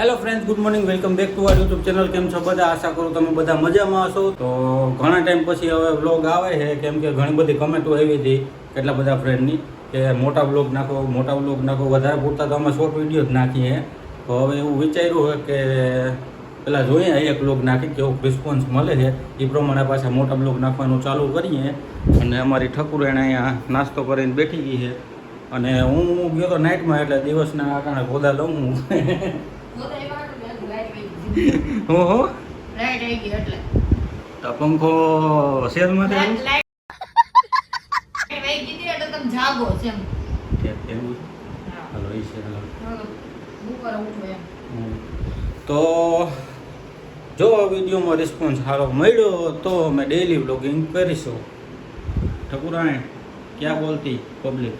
Hello friends, good morning, welcome back to our YouTube channel. કેમ છો બધા? આશા કરું તમે બધા મજામાં હશો. તો ઘણા ટાઈમ પછી હવે વ્લોગ આવે છે, કેમ કે ઘણી બધી કમેન્ટો આવી હતી કેટલા બધા ફ્રેન્ડની કે મોટા વ્લોગ નાખો. વધારે પૂરતા તો અમે શોર્ટ વિડીયો જ નાખીએ. તો હવે એવું વિચાર્યું છે કે પેલા જોઈએ એક વ્લોગ નાખી કેવો રિસ્પોન્સ મળે છે, એ પ્રમાણે પાછા મોટા વ્લોગ નાખવાનું ચાલુ કરીએ. અને અમારી ઠકુર એને અહીંયા નાસ્તો કરીને બેઠી ગઈ છે અને હું ગયો તો નાઇટમાં, એટલે દિવસના કારણે ગોદા લઉં હું. ઓહો, લાઈટ આવી ગઈ એટલે તો પંખો સેલમાં લાઈટ આવી ગઈ એટલે તમે જાગો છે એમ. એવું હાલો એ છે. હાલો બુકર ઉઠો એમ. તો જો વિડીયોમાં રિસ્પોન્સ સારો મળ્યો તો અમે ડેઈલી વ્લોગિંગ કરીશું. ઠકુરાણી ક્યાં બોલતી પબ્લિક?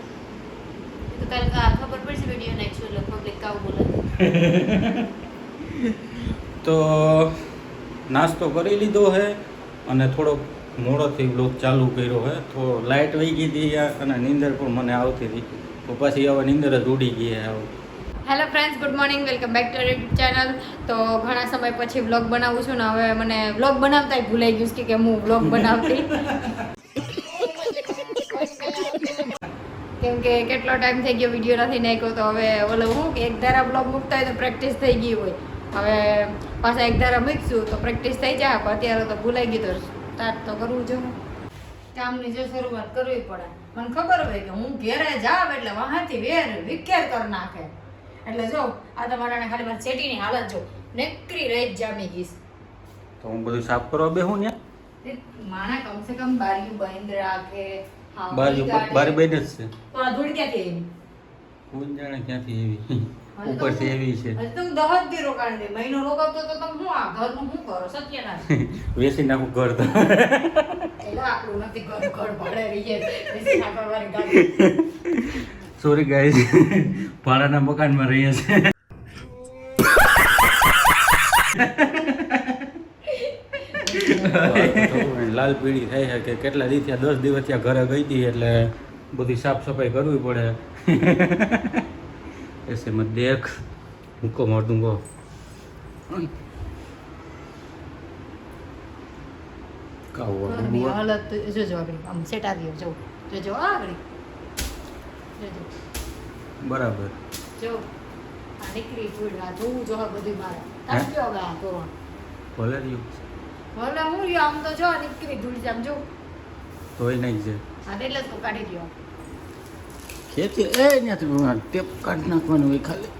તો કાલ ખબર પડશે વિડિયો નાખશું એટલે પબ્લિક કાવ બોલે. તો નાસ્તો કરી લીધો છે અને થોડોક મોડોથી વ્લોગ ચાલુ કર્યો છે. તો લાઇટ વહી ગઈ હતી અને નીંદર પણ મને આવતી હતી, તો પછી હવે નીંદર જ ઉડી ગઈ છે. Hello friends, good morning, welcome back to YouTube channel. તો ઘણા સમય પછી વ્લોગ બનાવું છું ને હવે મને વ્લોગ બનાવતાય ભૂલાઈ ગયું છે કે હું વ્લોગ બનાવતી. કેમ કે કેટલો ટાઈમ થઈ ગયો વિડીયો નથી નાખ્યો, તો હવે ઓલો હું કે એક ધારા વ્લોગ મૂકતા હોય તો પ્રેક્ટિસ થઈ ગઈ હોય. હવે પાછા એક ધારા મૂકશું તો પ્રેક્ટિસ થઈ જાય, પણ અત્યારે તો ભૂલાઈ ગયું. તો સ્ટાર્ટ તો કરવું જોઈએ, કામની જે શરૂઆત કરવી પડે. મને ખબર હોય કે હું ઘેરે જાવ એટલે વાહાથી વિખેર કરી નાખે. એટલે જો આ તમારાને ખાલી મારી ચેટીની હાલત જો નેકરી રહી જ જામી ગઈશ. તો હું બધું સાફ કરવા બેહું ને માણા કમસે કમ બારીઓ બંધ રાખે. બારી બંધ જ છે. તો આ ધૂળ ક્યાંથી આવી? કોણ જાણે ક્યાંથી એવી ઉપરથી એવી છે. હજી તો 10 દી રોકાણ દે, મહિનો રોકાવતો તો તમે હું આ ઘરનું શું કરો? સત્યનારાયણ વેસી નાખું ઘર તો એલા આપણું નથી ઘર ભાડે રહીએ વેસી નાખવાની ગાડી. સોરી ગાઈસ, ભાડાના મકાનમાં રહીએ છીએ. લાલ પીળી થાય છે કે કેટલા દિવસ થયા, 10 દિવસ થયા ઘરે ગઈ હતી, એટલે બધી સાફ સફાઈ કરવી પડે. ऐसे मत देख, मुझको मार दूंगा. क्या हुआ? ઘરની હાલત જોજો આગળ આમ સેટ આવ્યો જો જોજો આગળ જોજો બરાબર. જો આ નીકળી ફૂડ આ જોવું જો બધું મારે તાક્યો હવે આ તો ભલે રહ્યું ભલે હું રહ્યો આમ તો જો નીકળી ધૂળ જામ જો તોય નહીં છે. આ એટલે તો કાઢી દ્યો. ખેતી એ ત્યાંથી ટેપ કાઢી નાખવાનું હોય ખાલી.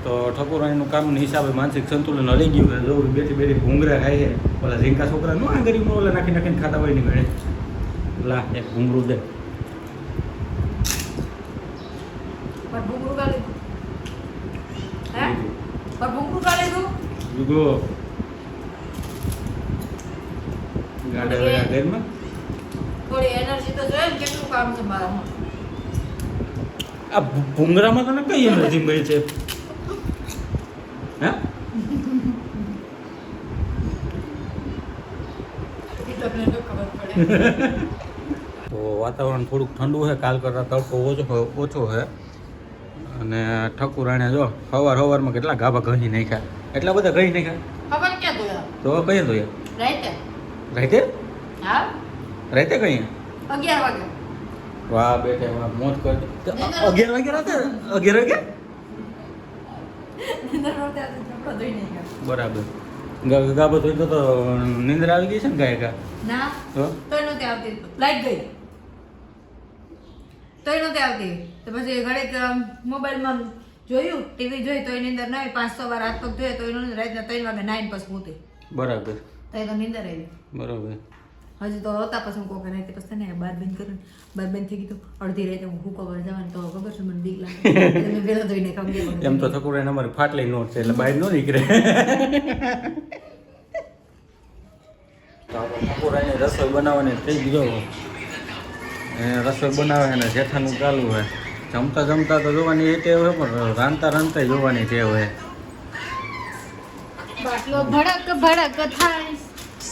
તો ઠકુરાણીનું કામના હિસાબે માનસિક સંતુલન હલી ગયું છે. જો બેઠી ભૂંગરા ખાય છે. ઓલા ઝીંકા છોકરા નો આ ગરીબ ઓલા નાખીને ખાતા હોય નહીં ગળે. લા એક ભૂંગરું દે. પર ભૂંગળું કાઢી દો. હે પર ભૂંગળું કાઢી દો. જુગો ગાડા વડા ઘરમાં થોડી એનર્જી તો જોઈએ ને કેટલું કામ છે મારા. આ ભૂંગરામાં તને કઈ એનર્જી મળી છે? હે તમને તો ખબર પડે. તો વાતાવરણ થોડુંક ઠંડુ છે, કાલ કરતાં તડકો ઓછો છે. અને ઠકુરાણે જો સવારમાં કેટલા ગાભા ઘસી નાખ્યા, એટલા બધા ઘસી નાખ્યા. ખબર ક્યાં ધોયા? તો કઈ ધોયા? રાઈતે રાતે હા રાતે કઈ? 11 વાગે. વાહ બેટે વાહ, મોજ કર. 11 વાગે રાતે 11 વાગે નીંદર નહોતી આવતી, કપડાં ધોઈ નાખ્યા. બરાબર. ગાભા ધોઈ તો નીંદર આવી ગઈ છે ને ગાયકા? ના તો તોય નહોતી આવતી, લાઈટ ગઈ તોય નહોતી આવતી. તો પછી ઘડીક મોબાઈલમાં જોયું, ટીવી જોઈ તોય નીંદર ના આવી. 5-6 વાર હાથ પગ ધોયે તોય રાતના 3 વાગે 9 પછી મૂતી બરાબર તોય તો નીંદર આવી. બરાબર. હજી તો હતા પછી હું કોકે રાતે પછી ને બાર બંધ કર્યું. બાર બંધ થઈ ગયું તો અડધી રાતે હું હુકવર જવાનું તો ખબર છે મને બીક લાગે. મેં વેલો ધોઈને કામ કર્યું. એમ તો ઠકુરાઈને અમારી ફાટલી નોટ છે એટલે બહાર ન નીકળે. તો આપણે ઠકુરાઈને રસોઈ બનાવવાની થઈ ગયો. રસોઈ બનાવે છે ને જેઠાનું ચાલુ હોય. જમતા તો જોવાની એ ટેવ હોય, પણ રાંધતા જોવાની ટેવ હોય. બાટલો ભડક થાય.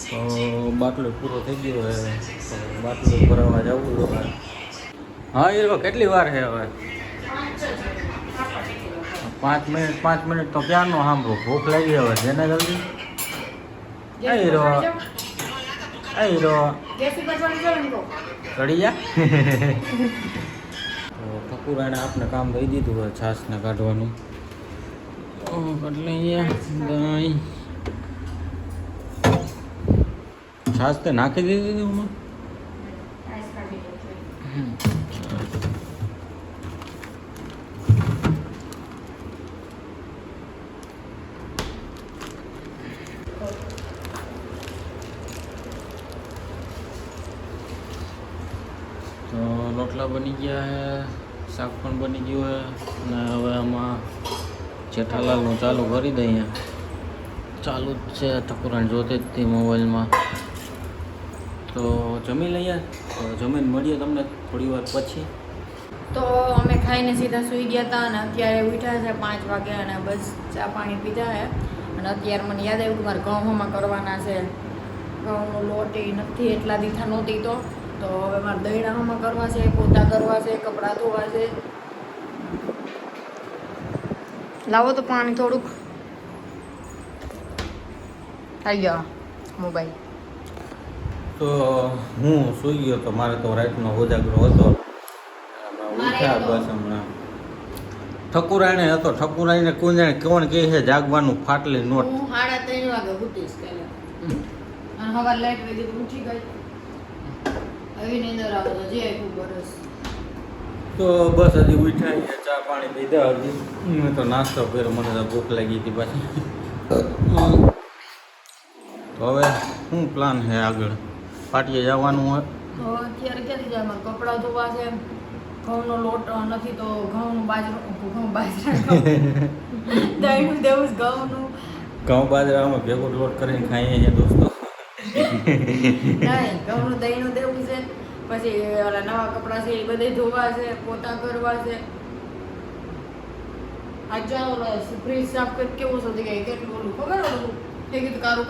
તો બાટલો પૂરો થઈ ગયો હવે, તો બાટલો ભરાવા જવું જોઈએ. હા એ કેટલી વાર છે હવે? 5 છે. પાંચ મિનિટ તો ક્યાંનો સાંભળો ભૂખ લાગી હવે જેને જલ્દી અહીં રહો અહીં રહો ચડી જા તો ઠકુરાણે આપણે કામ દઈ દીધું હોય છાશને કાઢવાનું એટલે દહીં છાશ તે નાખી દીધી હું તો રોટલા બની ગયા હે શાક પણ બની ગયું હે અને હવે આમાં જેઠાલાલનું ચાલુ કરી દઈએ ચાલુ જ છે ઠકુરાણ જોતી જ હતી મોબાઈલમાં તો જમી લઈએ તો જમીન મળીએ તમને થોડી વાર પછી તો અમે ખાઈને સીધા સૂઈ ગયા હતા અને અત્યારે ઉઠ્યા છે 5 વાગે અને બસ ચા પાણી પીધા છે અને અત્યારે મને યાદ આવ્યું કે મારે ઘઉંમાં કરવાના છે ઘઉંનો લોટ એ નથી એટલા દીઠા નહોતી તો હવે મારે દહીણામાં કરવા છે પોતા કરવા છે કપડાં ધોવા છે લાવો તો પાણી થોડુંક આવી ગયો મોબાઈલ તો હું સૂઈ ગયો તો મારે તો રાતનો ઉજાગરો હતો ઉઠ્યા બસ હમણાં ઠકુરાણે હતો ઠકુરાઈને કોણ જાણે કોણ કહે છે જાગવાનું ફાટલી નોટ હું 3:30 વાગે ઉઠીશ કાલે અને હવાર લાઈટ વહી ગઈ ઉઠી ગઈ આવી નીંદર આવે તો જે આખું બરસ તો બસ હજી ઉઠ્યા ચા પાણી પીધા હજી મેં તો નાસ્તો કર્યો મને તો ભૂખ લાગી હતી પાછી તો હવે શું પ્લાન છે આગળ પાટીએ જવાનું હોય તો અત્યારે ક્યાંથી જાય મારે કપડાં ધોવા છે ઘઉંનો લોટ નથી તો ઘઉં બાજરા દહીંનું દેવું ઘઉંનું ઘઉં બાજરામાં ભેગો લોટ કરીને ખાઈએ છીએ દોસ્તો નહીં ઘઉંનું દહીંનું દેવું છે પછી ઓલા નવા કપડાં છે એ બધે ધોવા છે પોતા કરવા છે આજ જાઓ ફ્રીજ સાફ કરી કેવું થતું કે કેટલું બોલું ખબર હતું થઈ ગયું કારું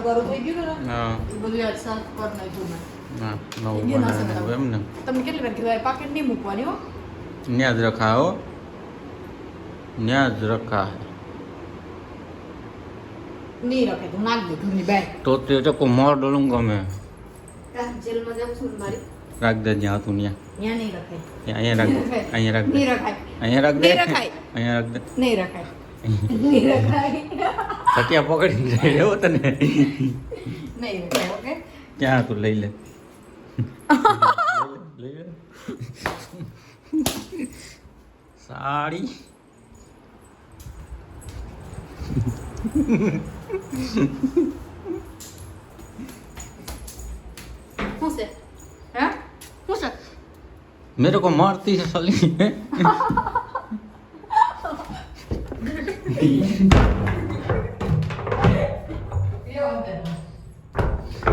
કારું થઈ ગયું ને હા એ બધું આજ સાફ કરી નાખ્યું મેં હા નવું બનાવે એમ ને તમે કેટલી વાર કીધું પાકેટ નહીં મૂકવાની હો ન્યા જ રખા હો ન્યા જ રખા નહીં રખે તું નાખ દે ઘરની બહાર તો તે ટકો મોર ડોલુંગો મેં જેલમાં જાઉં છું મારી રાખ દે જ્યાં હતું ત્યાં ત્યાં નહીં રખાય અહીંયા રાખ દે અહીંયા રાખ દે નહીં રખાય અહીંયા રાખ દે નહીં રખાય અહીંયા રાખ દે નહીં રખાય નહીં રખાય સટિયા પકડી જાય એવો તને નહીં રખાય ઓકે ક્યાં તું લઈ લે લઈ લે સાડી શું છે હે શું છે मेरे को मारती है साली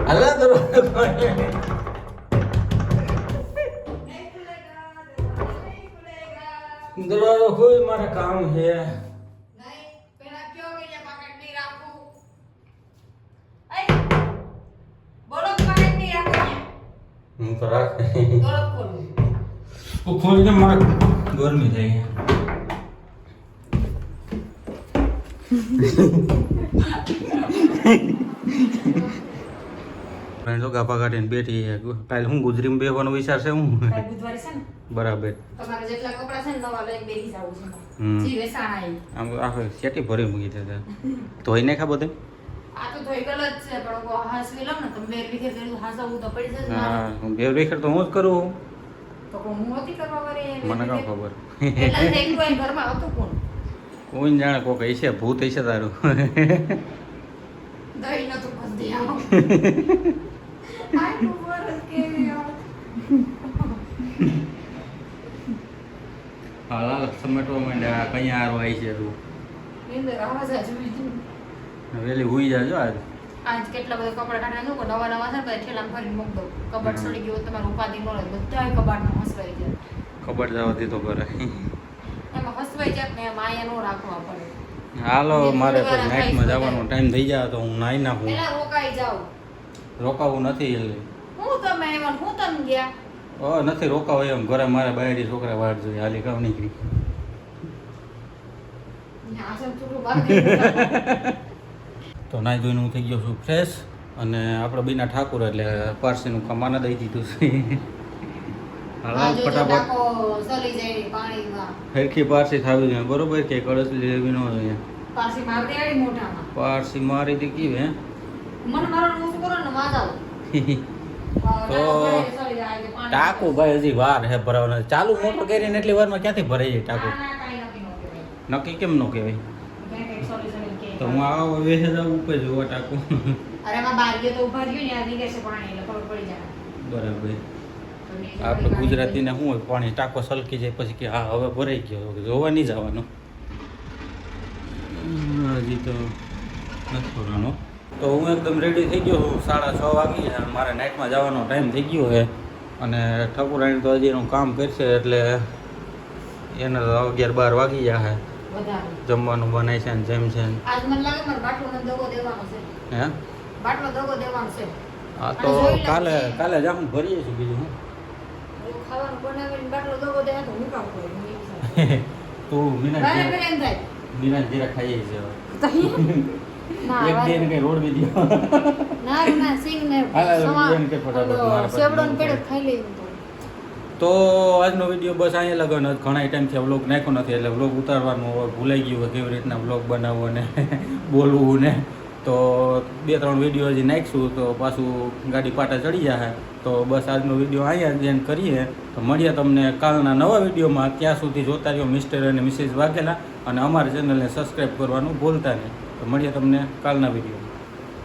अल्लाह दरवाजा खोल मारा काम है નહીં પેલા કયો કે જે પાકેટ નહીં રાખું એ બોલો પાકેટ નહીં રાખું હું તો રાખ તરત ખોલું वो खोल के मारा गर्मी जाएगी ફ્રેન્ડ તો ગાપા કાઢીને બેઠી છે કાલે હું ગુજરીમાં બેસવાનો વિચાર છે હું કાલ બુધવારે છે ને બરાબર તમારે જેટલા કપડા છે ને નવા લઈને બેસી જાવું છે હમ. જી વેસાણા આવી આમ આખો સેટી ભરી મૂકી દે ધોઈ નાખા બધું આ તો ધોઈ ગલ જ છે પણ કો હાસવી લઉં ને તમે બેર વિખેર કરી હાસવું તો પડી જશે હા હું બે રેખર તો હું જ કરું તો કો હું હતી કરવા વાળી મને કાં ખબર એટલા જ એકલું અહીં ઘરમાં હતું કોણ કોઈ જાણે કોક હશે ભૂત હશે તારું દહીં નતું બંધી આવો આઈ ખબર કેવી હાલ સમેટવા માંડ્યા કઈ હારો આવી છે તું નીંદર આવાજ જ બીજું વેલી હુઈ જાજો આજ આજ કેટલા બધા કપડા કાઢ્યા નું નવા નવા છે બધા ઠેલામાં ભરીને મૂક દઉં કબાટ સડી ગયું તમારું ઉપાધિ ન રહે બધા કબાટમાં હસવાઈ જાય ખબર જવા દીધો કરે એમાં હસવાઈ જાય ને એમાં આયા નો રાખવા પડે હાલો મારે પછી નાઇટમાં જવાનો ટાઈમ થઈ જાય તો હું નાઈ નાખું પેલા રોકાઈ જાવ રોકાવું નથી એટલે હું તમે એમાં હું તમે ગયા નથી રોકાવું એમ ઘરે મારે બાયડી છોકરા વાટ જોઈએ હાલી કામ નીકળી આસન થોડું બહાર તો નાઈ ધોઈને હું થઈ ગયો છું ફ્રેશ અને આપણે બીના ઠાકુર એટલે પારસીનું કમાના દઈ દીધું છે હાલ ફટાફટ સલી જાય પાણીમાં હરખી પારસી થાવી જોઈએ બરોબર કે કળશ લેવી ન જોઈએ પાછી મારતી આવી મોઢામાં પારસી મારી હતી કીવે મન મારવાનું ઓછું કરો ને વાજાવ તો ટાંકું ભાઈ હજી વાર હે ભરાવાનો ચાલુ મોટર કરીને એટલી વારમાં ક્યાંથી ભરાઈ જાય ટાંકું નક્કી કેમ ન કહેવાય તો હું આવો વેસે જાઉં ઉપર જોવા ટાંકું અરે માં બાર ગયો તો ઉભા રહ્યો ને આ નીકળશે પાણી એટલે ખબર પડી જાય બરાબર આપણે ગુજરાતીને શું હોય પાણી ટાંકો સલકી જાય પછી કે હા હવે ભરાઈ ગયો જોવા નહીં જવાનું હજી તો નથી ભરવાનો તો હું એકદમ રેડી થઈ ગયો છું 6:30 વાગી છે મારે નાઇટમાં જવાનો ટાઈમ થઈ ગયો છે અને ઠાકુરાણી તો હજી એનું કામ કરશે એટલે એને તો 11-12 વાગી જશે વધારે જમવાનું બનાય છે ને જેમ છે ને. આજ મને લાગે મારે બાટલો દગો દેવાનો છે હે બાટલો દગો દેવાનો છે હા તો કાલે જ આપણે ભરીએ છીએ બીજું હું ખાવાનું બનાવીને બાટલો દગો દે તો હું કામ કરું તું બરાબર એમ થાય મીના જીરા ખાઈએ છે હવે ના એક દિન કઈ રોડ બી દીધો ના ના સિંગ ને એમ કે ફટાફટ મારા સેવડો ને પેડ ખાઈ લેવું તો આજનો વિડીયો બસ અહીંયા લગન ઘણા ટાઈમથી વ્લોગ નાખ્યો નથી એટલે વ્લોગ ઉતારવાનું ભૂલાઈ ગયું હોય કેવી રીતના વ્લોગ બનાવવો અને બોલવું ને તો 2-3 વિડીયો હજી નાખીશું તો પાછું ગાડી પાટા ચડી જાય તો બસ આજનો વિડીયો અહીંયા જ એન્ડ કરીએ તો મળીએ તમને કાલના નવા વિડીયોમાં ત્યાં સુધી જોતા રહ્યો મિસ્ટર અને મિસિસ વાઘેલા અને અમારી ચેનલને સબસ્ક્રાઈબ કરવાનું ભૂલતા નહીં તો મળીએ તમને કાલના વિડીયો